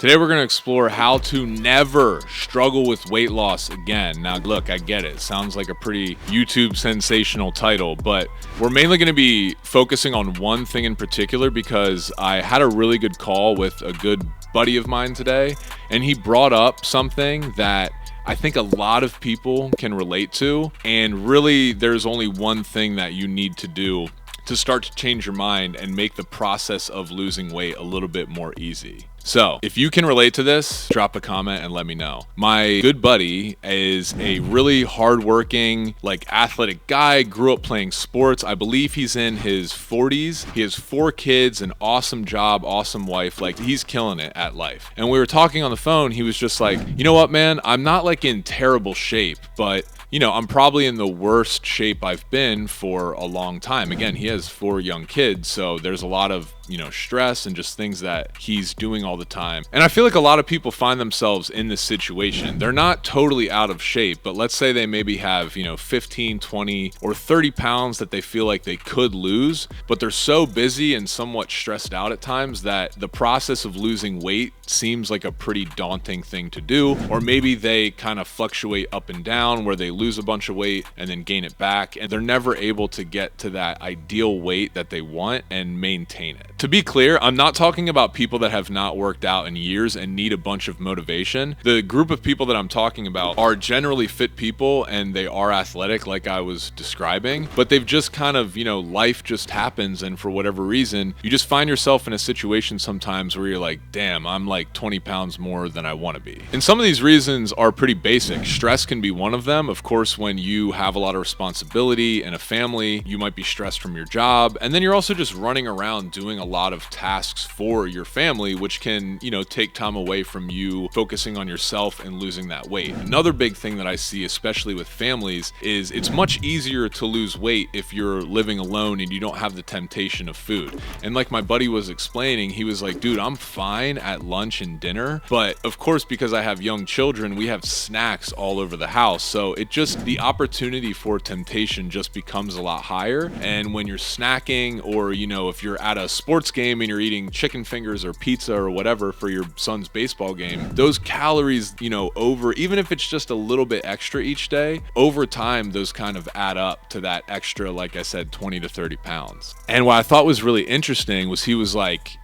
Today we're going to explore how to never struggle with weight loss again. Now look, I get it. Sounds like a pretty YouTube sensational title, but we're mainly going to be focusing on one thing in particular because I had a really good call with a good buddy of mine today, and he brought up something that I think a lot of people can relate to, and really there's only one thing that you need to do to start to change your mind and make the process of losing weight a little bit more easy. So if you can relate to this, drop a comment and let me know. My good buddy is a really hardworking, athletic guy, grew up playing sports. I believe he's in his 40s. He has 4 kids, an awesome job, awesome wife. He's killing it at life. And we were talking on the phone. He was just like, you know what, man, I'm not in terrible shape, but I'm probably in the worst shape I've been for a long time. Again, he has 4 young kids, so there's a lot of, stress and just things that he's doing all the time. And I feel like a lot of people find themselves in this situation. They're not totally out of shape, but let's say they maybe have, 15, 20, or 30 pounds that they feel like they could lose, but they're so busy and somewhat stressed out at times that the process of losing weight seems like a pretty daunting thing to do. Or maybe they kind of fluctuate up and down where they lose a bunch of weight and then gain it back, and they're never able to get to that ideal weight that they want and maintain it. To be clear, I'm not talking about people that have not worked out in years and need a bunch of motivation. The group of people that I'm talking about are generally fit people and they are athletic like I was describing, but they've just kind of, life just happens, and for whatever reason, you just find yourself in a situation sometimes where you're like, damn, I'm 20 pounds more than I want to be. And some of these reasons are pretty basic. Stress can be one of them. Of course, when you have a lot of responsibility and a family, you might be stressed from your job, and then you're also just running around doing a lot of tasks for your family, which can, take time away from you focusing on yourself and losing that weight. Another big thing that I see, especially with families, is it's much easier to lose weight if you're living alone and you don't have the temptation of food. And like my buddy was explaining, he was like, dude, I'm fine at lunch and dinner, but of course, because I have young children, we have snacks all over the house. So the opportunity for temptation just becomes a lot higher. And when you're snacking, or, if you're at a sports game and you're eating chicken fingers or pizza or whatever for your son's baseball game, those calories, even if it's just a little bit extra each day, over time, those kind of add up to that extra, like I said, 20 to 30 pounds. And what I thought was really interesting was he was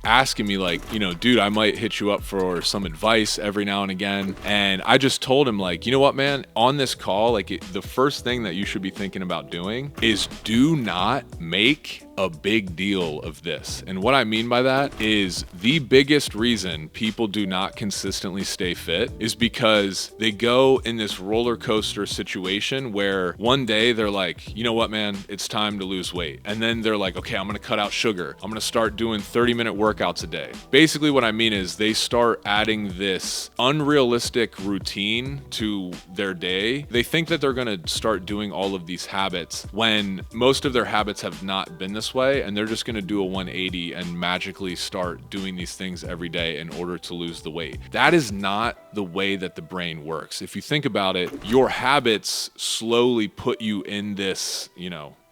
asking me dude, I might hit you up for some advice every now and again. And I just told him you know what, man, on this call, the first thing that you should be thinking about doing is do not make a big deal of this. And what I mean by that is the biggest reason people do not consistently stay fit is because they go in this roller coaster situation where one day they're like, you know what, man, it's time to lose weight. And then they're like, okay, I'm going to cut out sugar. I'm going to start doing 30-minute workouts a day. Basically what I mean is they start adding this unrealistic routine to their day. They think that they're going to start doing all of these habits when most of their habits have not been this way, and they're just going to do a 180 and magically start doing these things every day in order to lose the weight. That is not the way that the brain works. If you think about it, your habits slowly put you in this,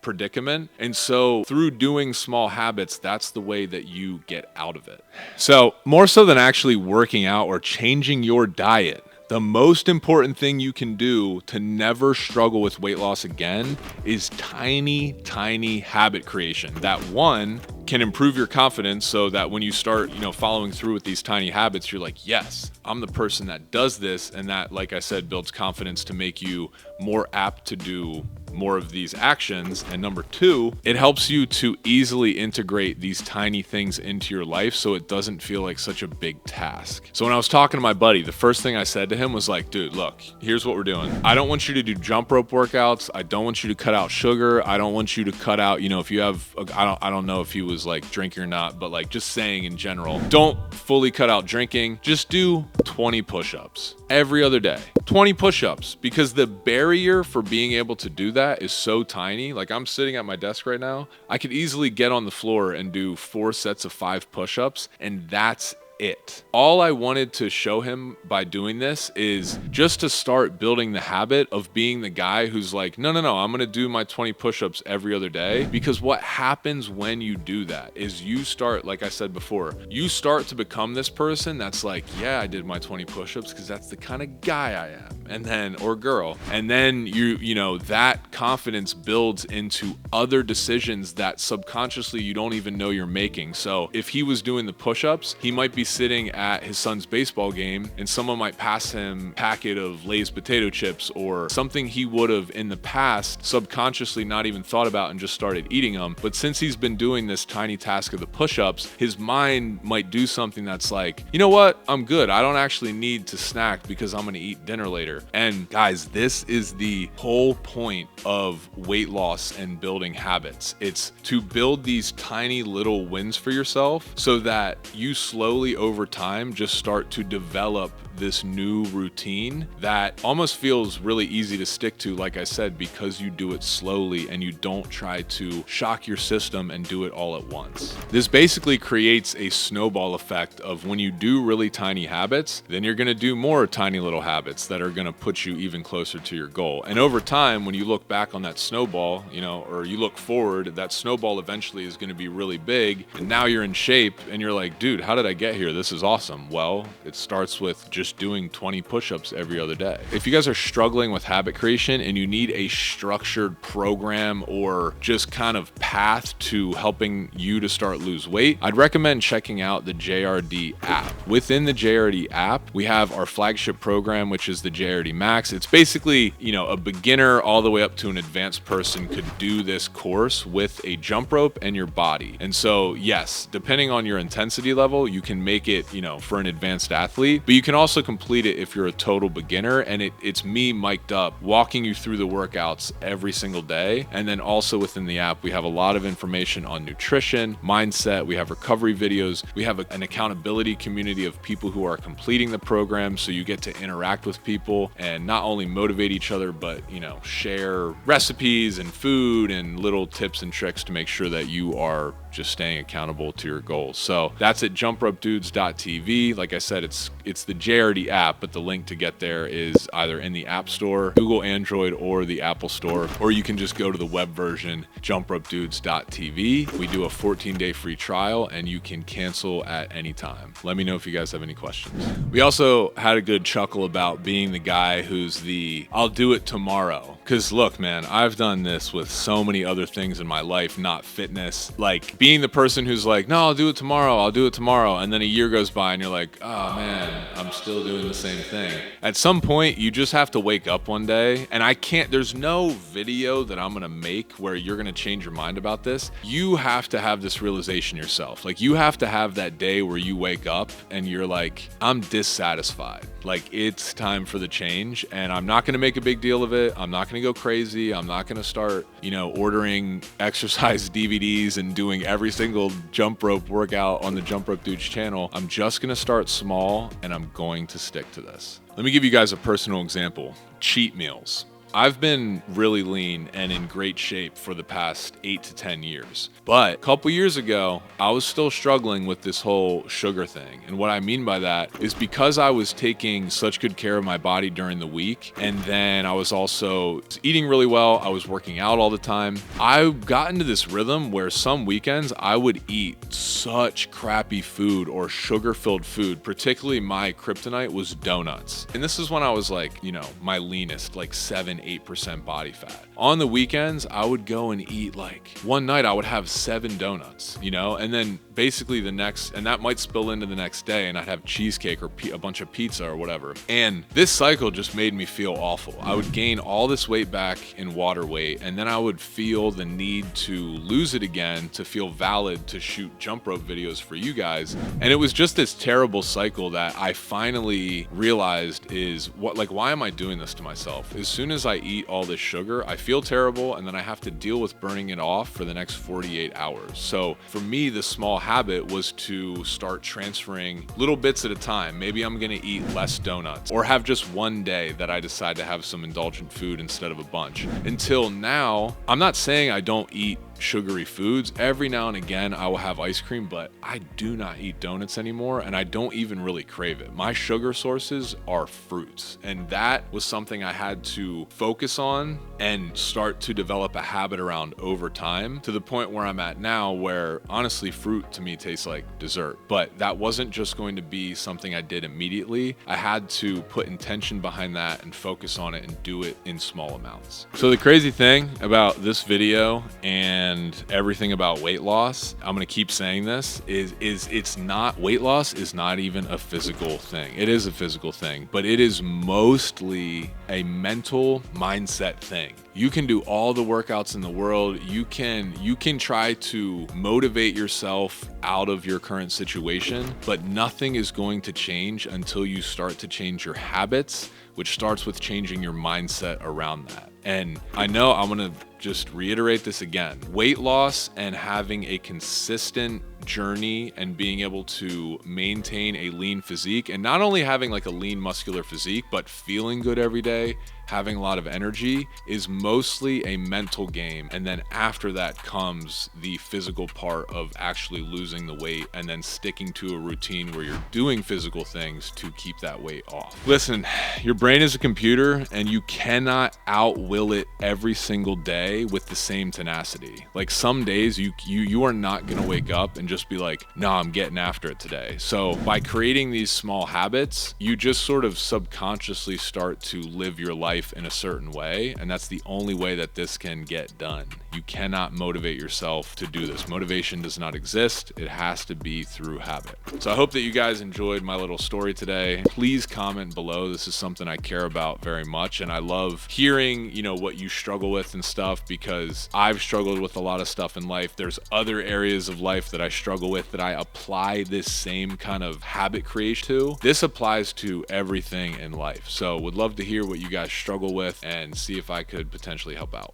predicament. And so through doing small habits, that's the way that you get out of it. So more so than actually working out or changing your diet, the most important thing you can do to never struggle with weight loss again is tiny, tiny habit creation. That one can improve your confidence so that when you start, following through with these tiny habits, you're like, yes, I'm the person that does this. And that, like I said, builds confidence to make you more apt to do more of these actions. And number 2, it helps you to easily integrate these tiny things into your life so it doesn't feel like such a big task. So when I was talking to my buddy, the first thing I said to him was dude, look, here's what we're doing. I don't want you to do jump rope workouts. I don't want you to cut out sugar. I don't want you to cut out, if you have, I don't know if he was drinking or not, but just saying in general, don't fully cut out drinking. Just do 20 push-ups every other day. 20 push-ups, because the barrier for being able to do that is so tiny. I'm sitting at my desk right now. I could easily get on the floor and do 4 sets of 5 push-ups, and that's it. All I wanted to show him by doing this is just to start building the habit of being the guy who's like, no, I'm gonna do my 20 push-ups every other day. Because what happens when you do that is you start, like I said before, you start to become this person that's like, yeah, I did my 20 push-ups because that's the kind of guy I am. And then, or girl. And then you know, that confidence builds into other decisions that subconsciously you don't even know you're making. So if he was doing the push-ups, he might be sitting at his son's baseball game and someone might pass him a packet of Lay's potato chips or something he would have in the past subconsciously not even thought about and just started eating them. But since he's been doing this tiny task of the push-ups, his mind might do something that's like, you know what, I'm good. I don't actually need to snack because I'm gonna eat dinner later. And guys, this is the whole point of weight loss and building habits. It's to build these tiny little wins for yourself so that you slowly over time just start to develop this new routine that almost feels really easy to stick to, like I said, because you do it slowly and you don't try to shock your system and do it all at once. This basically creates a snowball effect of when you do really tiny habits, then you're gonna do more tiny little habits that are gonna put you even closer to your goal. And over time, when you look back on that snowball, you know, or you look forward, that snowball eventually is gonna be really big. And now you're in shape and you're like, dude, how did I get here? This is awesome. Well, it starts with just doing 20 push-ups every other day. If you guys are struggling with habit creation and you need a structured program or just kind of path to helping you to start lose weight, I'd recommend checking out the JRD app. Within the JRD app, we have our flagship program, which is the JRD Max. It's basically, you know, a beginner all the way up to an advanced person could do this course with a jump rope and your body. And so, yes, depending on your intensity level, you can make it, you know, for an advanced athlete, but you can also complete it if you're a total beginner. And it's me mic'd up walking you through the workouts every single day. And then also within the app, we have a lot of information on nutrition, mindset, we have recovery videos, we have an accountability community of people who are completing the program, so you get to interact with people and not only motivate each other, but, you know, share recipes and food and little tips and tricks to make sure that you are just staying accountable to your goals. So that's at jumpropedudes.tv. Like I said, it's the JRD app, but the link to get there is either in the App Store, Google Android, or the Apple Store, or you can just go to the web version, jumpropedudes.tv. We do a 14-day free trial and you can cancel at any time. Let me know if you guys have any questions. We also had a good chuckle about being the guy who's the, I'll do it tomorrow. Because look, man, I've done this with so many other things in my life, not fitness. Like being the person who's like, no, I'll do it tomorrow. And then a year goes by and you're like, oh man, I'm still doing the same thing. At some point, you just have to wake up one day, and there's no video that I'm gonna make where you're gonna change your mind about this. You have to have this realization yourself. Like you have to have that day where you wake up and you're like, I'm dissatisfied. Like it's time for the change, and I'm not gonna make a big deal of it. I'm not gonna go crazy. I'm not gonna start, you know, ordering exercise DVDs and doing every single jump rope workout on the Jump Rope Dudes channel. I'm just gonna start small and I'm going to stick to this. Let me give you guys a personal example. Cheat meals. I've been really lean and in great shape for the past 8 to 10 years. But a couple years ago, I was still struggling with this whole sugar thing. And what I mean by that is because I was taking such good care of my body during the week, and then I was also eating really well, I was working out all the time, I got into this rhythm where some weekends I would eat such crappy food or sugar-filled food. Particularly my kryptonite was donuts. And this is when I was like, you know, my leanest, like 7-8% body fat. On the weekends, I would go and eat, like, one night I would have 7 donuts, you know, and then basically the next, and that might spill into the next day, and I'd have cheesecake or a bunch of pizza or whatever. And this cycle just made me feel awful. I would gain all this weight back in water weight, and then I would feel the need to lose it again to feel valid to shoot jump rope videos for you guys. And it was just this terrible cycle that I finally realized is why am I doing this to myself? As soon as I eat all this sugar, I feel terrible, and then I have to deal with burning it off for the next 48 hours. So for me, the small habit was to start transferring little bits at a time. Maybe I'm gonna eat less donuts, or have just one day that I decide to have some indulgent food instead of a bunch. Until now, I'm not saying I don't eat sugary foods. Every now and again, I will have ice cream, but I do not eat donuts anymore, and I don't even really crave it. My sugar sources are fruits, and that was something I had to focus on and start to develop a habit around over time, to the point where I'm at now, where honestly, fruit to me tastes like dessert. But that wasn't just going to be something I did immediately. I had to put intention behind that and focus on it and do it in small amounts. So the crazy thing about this video and everything about weight loss, I'm gonna keep saying this, is it's not, weight loss is not even a physical thing. It is a physical thing, but it is mostly a mental mindset thing. You can do all the workouts in the world. You can try to motivate yourself out of your current situation, but nothing is going to change until you start to change your habits, which starts with changing your mindset around that. And I know I'm gonna just reiterate this again. Weight loss and having a consistent journey and being able to maintain a lean physique, and not only having like a lean muscular physique, but feeling good every day, having a lot of energy, is mostly a mental game. And then after that comes the physical part of actually losing the weight and then sticking to a routine where you're doing physical things to keep that weight off. Listen, your brain is a computer, and you cannot outwill it every single day with the same tenacity. Like some days you are not gonna wake up and just be like, nah, I'm getting after it today. So by creating these small habits, you just sort of subconsciously start to live your life in a certain way, and that's the only way that this can get done. You cannot motivate yourself to do this. Motivation does not exist. It has to be through habit. So I hope that you guys enjoyed my little story today. Please comment below. This is something I care about very much, and I love hearing, you know, what you struggle with and stuff, because I've struggled with a lot of stuff in life. There's other areas of life that I struggle with that I apply this same kind of habit creation to. This applies to everything in life. So would love to hear what you guys struggle with and see if I could potentially help out.